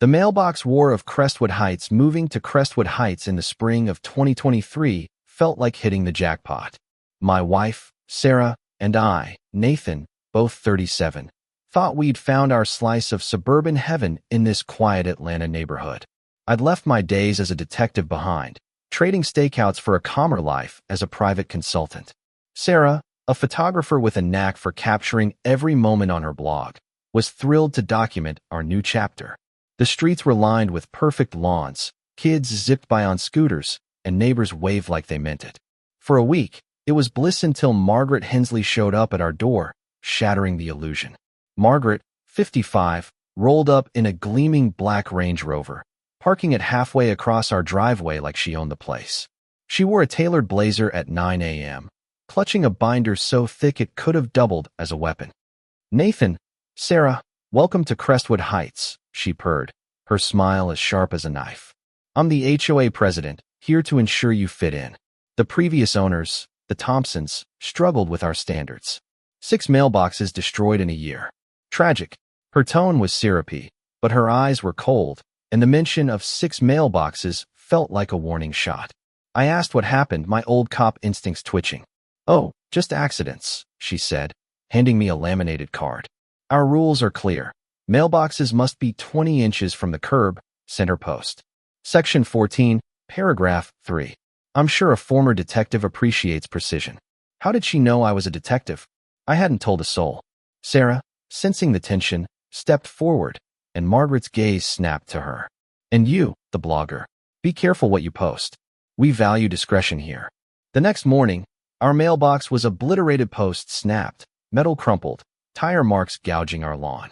The Mailbox War of Crestwood Heights. Moving to Crestwood Heights in the spring of 2023 felt like hitting the jackpot. My wife, Sarah, and I, Nathan, both 37, thought we'd found our slice of suburban heaven in this quiet Atlanta neighborhood. I'd left my days as a detective behind, trading stakeouts for a calmer life as a private consultant. Sarah, a photographer with a knack for capturing every moment on her blog, was thrilled to document our new chapter. The streets were lined with perfect lawns, kids zipped by on scooters, and neighbors waved like they meant it. For a week, it was bliss until Margaret Hensley showed up at our door, shattering the illusion. Margaret, 55, rolled up in a gleaming black Range Rover, parking it halfway across our driveway like she owned the place. She wore a tailored blazer at 9 a.m., clutching a binder so thick it could have doubled as a weapon. "Nathan, Sarah, welcome to Crestwood Heights," she purred, her smile as sharp as a knife. "I'm the HOA president, here to ensure you fit in. The previous owners, the Thompsons, struggled with our standards. 6 mailboxes destroyed in a year. Tragic." Her tone was syrupy, but her eyes were cold, and the mention of 6 mailboxes felt like a warning shot. I asked what happened, my old cop instincts twitching. "Oh, just accidents," she said, handing me a laminated card. "Our rules are clear. Mailboxes must be 20 inches from the curb, center post. Section 14, paragraph 3. I'm sure a former detective appreciates precision. How did she know I was a detective? I hadn't told a soul. Sarah, sensing the tension, stepped forward, and Margaret's gaze snapped to her. "And you, the blogger, be careful what you post. We value discretion here." The next morning, our mailbox was obliterated, posts snapped, metal crumpled, tire marks gouging our lawn.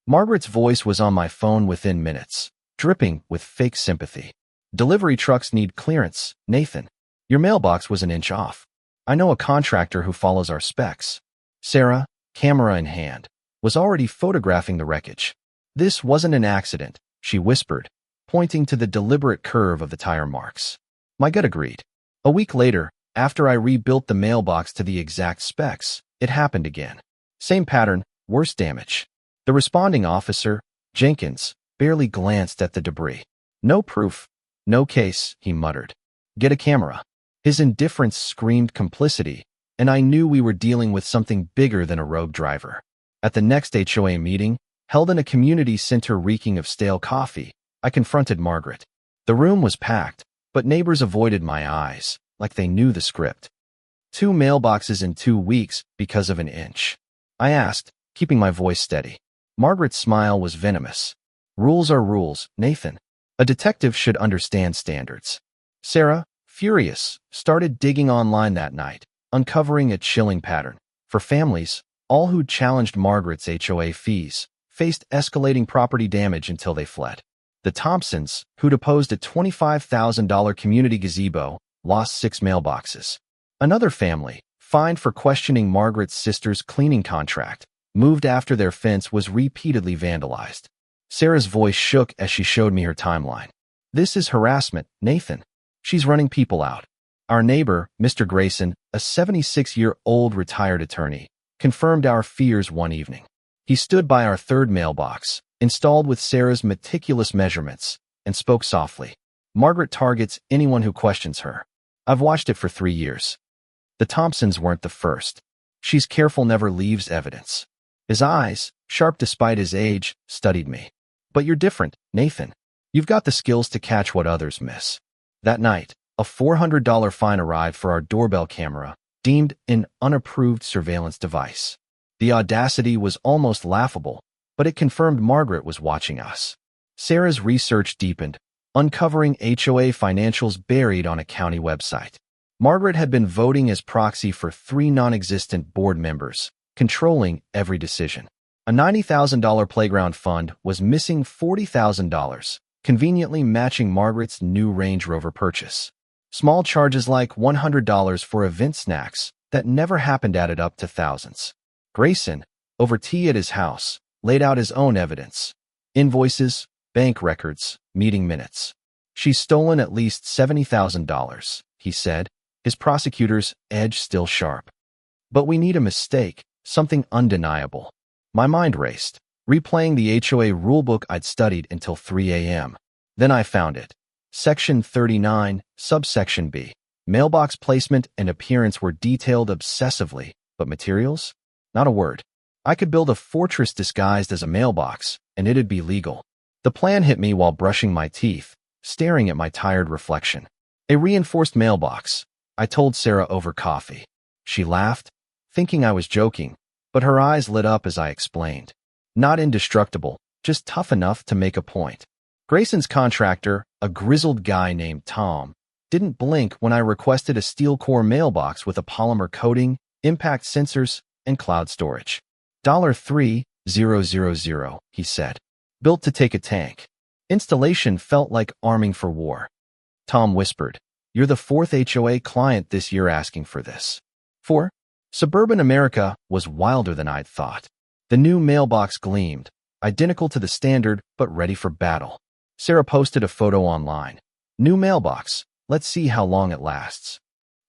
Margaret's voice was on my phone within minutes, dripping with fake sympathy. "Delivery trucks need clearance, Nathan. Your mailbox was an inch off. I know a contractor who follows our specs." Sarah, camera in hand, was already photographing the wreckage. "This wasn't an accident," she whispered, pointing to the deliberate curve of the tire marks. My gut agreed. A week later, after I rebuilt the mailbox to the exact specs, it happened again. Same pattern, worse damage. The responding officer, Jenkins, barely glanced at the debris. "No proof. No case," he muttered. "Get a camera." His indifference screamed complicity, and I knew we were dealing with something bigger than a rogue driver. At the next HOA meeting, held in a community center reeking of stale coffee, I confronted Margaret. The room was packed, but neighbors avoided my eyes, like they knew the script. 2 mailboxes in 2 weeks because of an inch. I asked, keeping my voice steady. Margaret's smile was venomous. "Rules are rules, Nathan. A detective should understand standards." Sarah, furious, started digging online that night, uncovering a chilling pattern. For families, all who challenged Margaret's HOA fees faced escalating property damage until they fled. The Thompsons, who'd opposed a $25,000 community gazebo, lost 6 mailboxes. Another family, fined for questioning Margaret's sister's cleaning contract, moved after their fence was repeatedly vandalized. Sarah's voice shook as she showed me her timeline. "This is harassment, Nathan. She's running people out." Our neighbor, Mr. Grayson, a 76-year-old retired attorney, confirmed our fears one evening. He stood by our 3rd mailbox, installed with Sarah's meticulous measurements, and spoke softly. "Margaret targets anyone who questions her. I've watched it for 3 years. The Thompsons weren't the first. She's careful, never leaves evidence." His eyes, sharp despite his age, studied me. "But you're different, Nathan. You've got the skills to catch what others miss." That night, a $400 fine arrived for our doorbell camera, deemed an unapproved surveillance device. The audacity was almost laughable, but it confirmed Margaret was watching us. Sarah's research deepened, uncovering HOA financials buried on a county website. Margaret had been voting as proxy for 3 non-existent board members, controlling every decision. A $90,000 playground fund was missing $40,000, conveniently matching Margaret's new Range Rover purchase. Small charges like $100 for event snacks that never happened added up to thousands. Grayson, over tea at his house, laid out his own evidence. Invoices, bank records, meeting minutes. "She's stolen at least $70,000, he said, his prosecutor's edge still sharp. "But we need a mistake, something undeniable." My mind raced. replaying the HOA rulebook I'd studied until 3 a.m. Then I found it. Section 39, subsection B. Mailbox placement and appearance were detailed obsessively, but materials? Not a word. I could build a fortress disguised as a mailbox, and it'd be legal. The plan hit me while brushing my teeth, staring at my tired reflection. A reinforced mailbox, I told Sarah over coffee. She laughed, thinking I was joking, but her eyes lit up as I explained. Not indestructible, just tough enough to make a point. Grayson's contractor, a grizzled guy named Tom, didn't blink when I requested a steel core mailbox with a polymer coating, impact sensors, and cloud storage. $3,000, he said. Built to take a tank. Installation felt like arming for war. Tom whispered, "You're the fourth HOA client this year asking for this." 4. Suburban America was wilder than I'd thought. The new mailbox gleamed, identical to the standard but ready for battle. Sarah posted a photo online. New mailbox, let's see how long it lasts.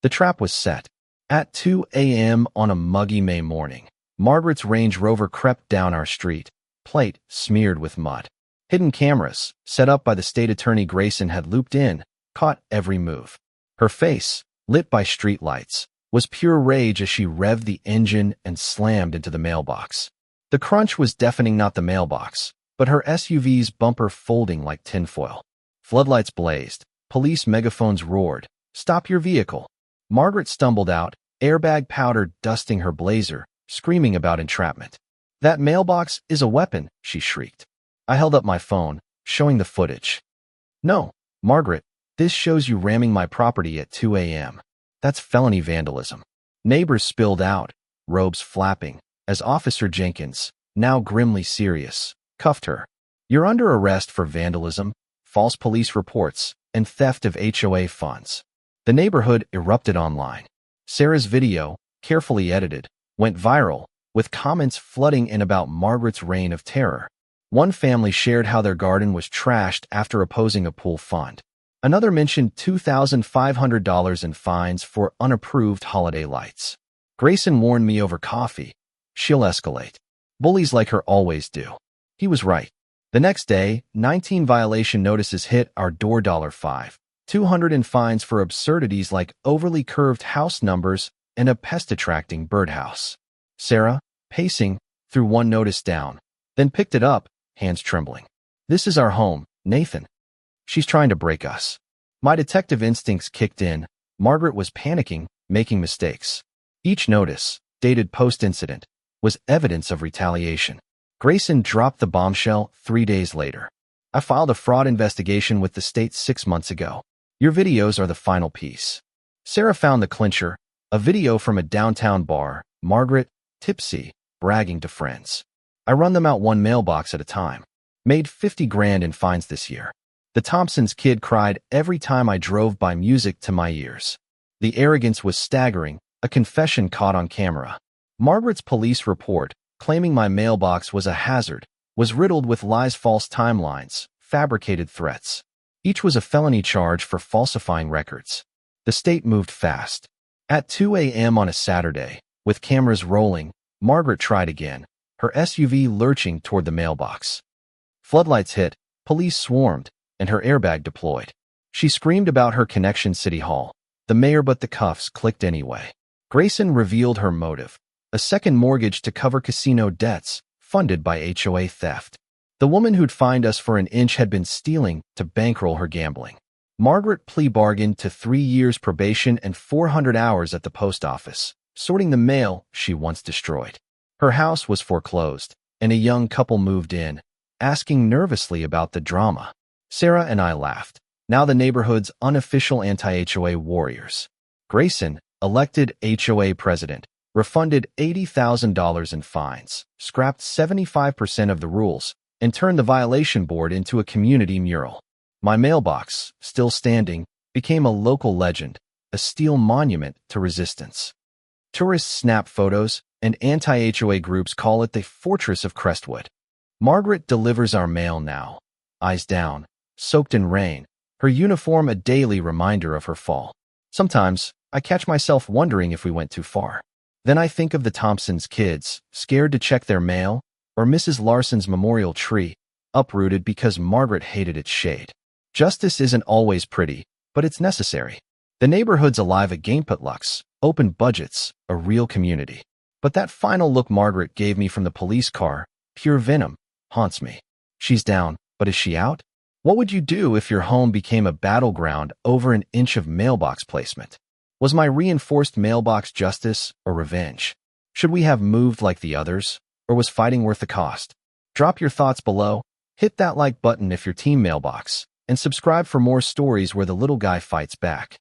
The trap was set. At 2 a.m. on a muggy May morning, Margaret's Range Rover crept down our street, plate smeared with mud. Hidden cameras, set up by the state attorney Grayson had looped in, caught every move. Her face, lit by street lights, was pure rage as she revved the engine and slammed into the mailbox. The crunch was deafening, not the mailbox, but her SUV's bumper folding like tinfoil. Floodlights blazed, police megaphones roared, "Stop your vehicle." Margaret stumbled out, airbag powder dusting her blazer, screaming about entrapment. "That mailbox is a weapon," she shrieked. I held up my phone, showing the footage. "No, Margaret, this shows you ramming my property at 2 a.m. That's felony vandalism." Neighbors spilled out, robes flapping, as Officer Jenkins, now grimly serious, cuffed her. "You're under arrest for vandalism, false police reports, and theft of HOA funds." The neighborhood erupted online. Sarah's video, carefully edited, went viral, with comments flooding in about Margaret's reign of terror. One family shared how their garden was trashed after opposing a pool fund. Another mentioned $2,500 in fines for unapproved holiday lights. Grayson warned me over coffee, "She'll escalate. Bullies like her always do." He was right. The next day, 19 violation notices hit our door. $5,200 in fines for absurdities like overly curved house numbers and a pest-attracting birdhouse. Sarah, pacing, threw one notice down, then picked it up, hands trembling. "This is our home, Nathan. She's trying to break us." My detective instincts kicked in. Margaret was panicking, making mistakes. Each notice, dated post-incident, was evidence of retaliation. Grayson dropped the bombshell 3 days later. "I filed a fraud investigation with the state 6 months ago. Your videos are the final piece." Sarah found the clincher, a video from a downtown bar, Margaret, tipsy, bragging to friends. "I run them out one mailbox at a time. Made 50 grand in fines this year. The Thompson's kid cried every time I drove by, music to my ears." The arrogance was staggering, a confession caught on camera. Margaret's police report, claiming my mailbox was a hazard, was riddled with lies, false timelines, fabricated threats. Each was a felony charge for falsifying records. The state moved fast. At 2 a.m. on a Saturday, with cameras rolling, Margaret tried again, her SUV lurching toward the mailbox. Floodlights hit, police swarmed, and her airbag deployed. She screamed about her connection City Hall. The mayor, but the cuffs clicked anyway. Grayson revealed her motive: a second mortgage to cover casino debts, funded by HOA theft. The woman who'd fined us for an inch had been stealing to bankroll her gambling. Margaret plea bargained to 3 years probation and 400 hours at the post office, sorting the mail she once destroyed. Her house was foreclosed, and a young couple moved in, asking nervously about the drama. Sarah and I laughed. Now the neighborhood's unofficial anti-HOA warriors. Grayson, elected HOA president, refunded $80,000 in fines, scrapped 75% of the rules, and turned the violation board into a community mural. My mailbox, still standing, became a local legend, a steel monument to resistance. Tourists snap photos, and anti-HOA groups call it the Fortress of Crestwood. Margaret delivers our mail now, eyes down, soaked in rain, her uniform a daily reminder of her fall. Sometimes, I catch myself wondering if we went too far. Then I think of the Thompson's kids, scared to check their mail, Or Mrs. Larson's memorial tree, uprooted because Margaret hated its shade. Justice isn't always pretty, but it's necessary. The neighborhood's alive again, potlucks, open budgets, a real community. But that final look Margaret gave me from the police car, pure venom, haunts me. She's down, but is she out? What would you do if your home became a battleground over an inch of mailbox placement? Was my reinforced mailbox justice or revenge? Should we have moved like the others, or was fighting worth the cost? Drop your thoughts below, hit that like button if you're team mailbox, and subscribe for more stories where the little guy fights back.